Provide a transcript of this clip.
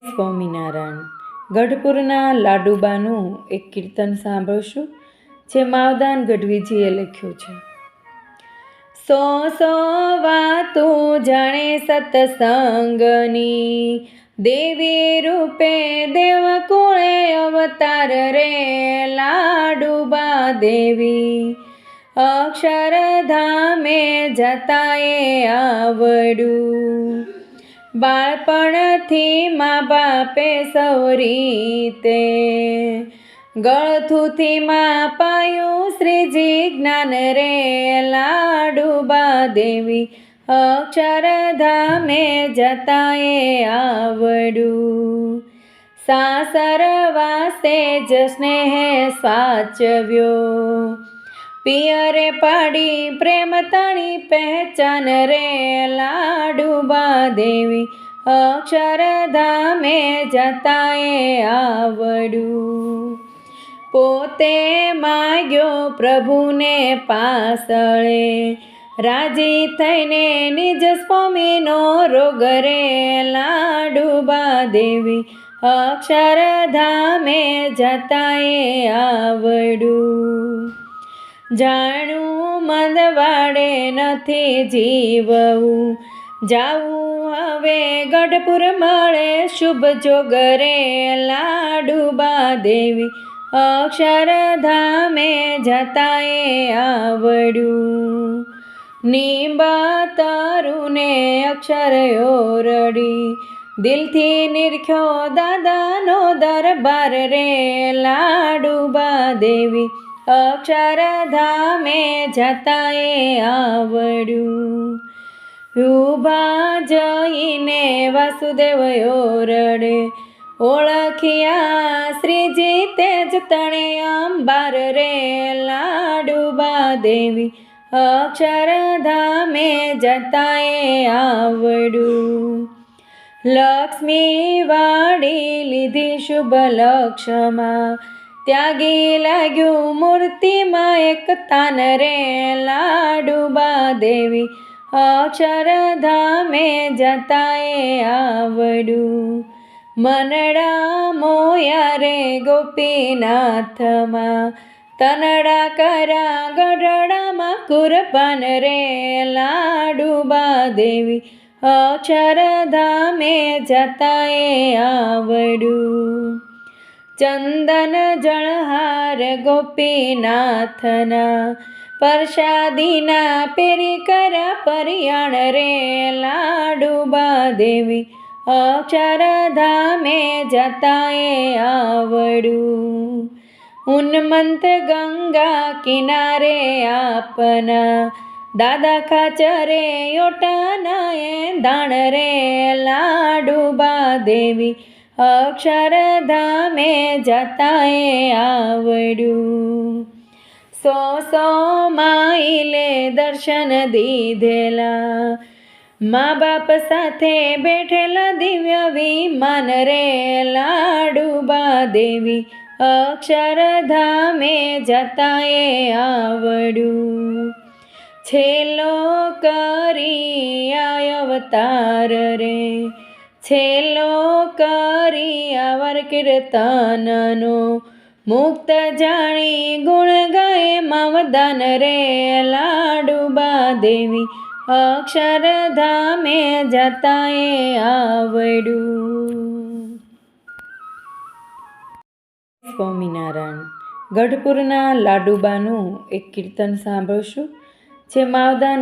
સ્વામિનારાયણ. ગઢપુરના લાડુબાનું એક કીર્તન સાંભળશું જે માવદાન ગઢવીજીએ લખ્યું છે. સો વાતો જાણે સત્સંગની, દેવી રૂપે દેવ કુળે અવતાર રે લાડુબા દેવી. અક્ષરધામે જતાએ આવડ્યું, બાળપણથી મા બાપે સૌ રીતે. ગળથુથી માં પાયું શ્રીજી જ્ઞાન રે લાડુબા દેવી. અક્ષરધામે જતાએ આવડ્યું, સાસર વાસે જ સ્નેહ સાચવ્યો. પિયરે પાડી પ્રેમ તણી પહેચાન રે લાડુબા દેવી. અક્ષરધામે જતાએ આવડ્યું, પોતે માગ્યો પ્રભુને પાસળે. રાજી થઈને નિજ સ્વામીનો રોગ રે લાડુબા દેવી. અક્ષરધામે જતાએ આવડ્યું, જાણું મંદવાડે નથી જીવવું. જાવું હવે ગઢપુર મળે શુભ જોગ રે લાડુબા દેવી. અક્ષરધામે જતાએ આવડ્યું, નિંબા તરુને અક્ષર ઓરડી. દિલથી નિરખ્યો દાદાનો દરબાર રે લાડુબા દેવી. અક્ષરધામે જતાએ આવડ્યું, ઊભા જઈને વાસુદેવ ઓરડે. ઓળખ્યા શ્રીજી તેજ તણે અંબાર રે લાડુબા દેવી. અક્ષરધામે જતાએ આવડ્યું, લક્ષ્મી વાળી લીધી શુભ લક્ષમાં. ત્યાગી લાગ્યું મૂર્તિમાં એક તાન રે લાડુબા દેવી. અક્ષરધામે જતાએ આવડ્યું, મનડા મોયા રે ગોપીનાથમાં. તનડા કરા ગઢડામાં કુરબાન રે લાડુબા દેવી. અક્ષરધામે જતાએ આવડ્યું, ચંદન જળહાર ગોપીનાથના. પરસાદીના પેરી કરા પરિયાણ રે લાડુબા દેવી. અક્ષરધામે જતાએ આવડ્યું, ઉન્મંત ગંગા કિનારે આપના. દાદા ખાચરે યોટાનાએ દાણ રે લાડુબા દેવી. અક્ષરધામે જતાએ આવડ્યું, સો માઈલે દર્શન દીધેલા. મા બાપ સાથે બેઠેલા દિવ્ય વિમાન રે લાડુબા દેવી. અક્ષરધામે જતાએ આવડ્યું, છેલ્લો કરી અવતાર રે. છેલ્લો કરી અવર કીર્તનનો. મુક્ત જાણી ગુણ ગાય માવદાન રે લાડુબા દેવી. અક્ષરધામે જતાએ આવડ્યું. સ્વામિનારાયણ. ગઢપુરના લાડુબાનું એક કીર્તન સાંભળશું જે માવદાન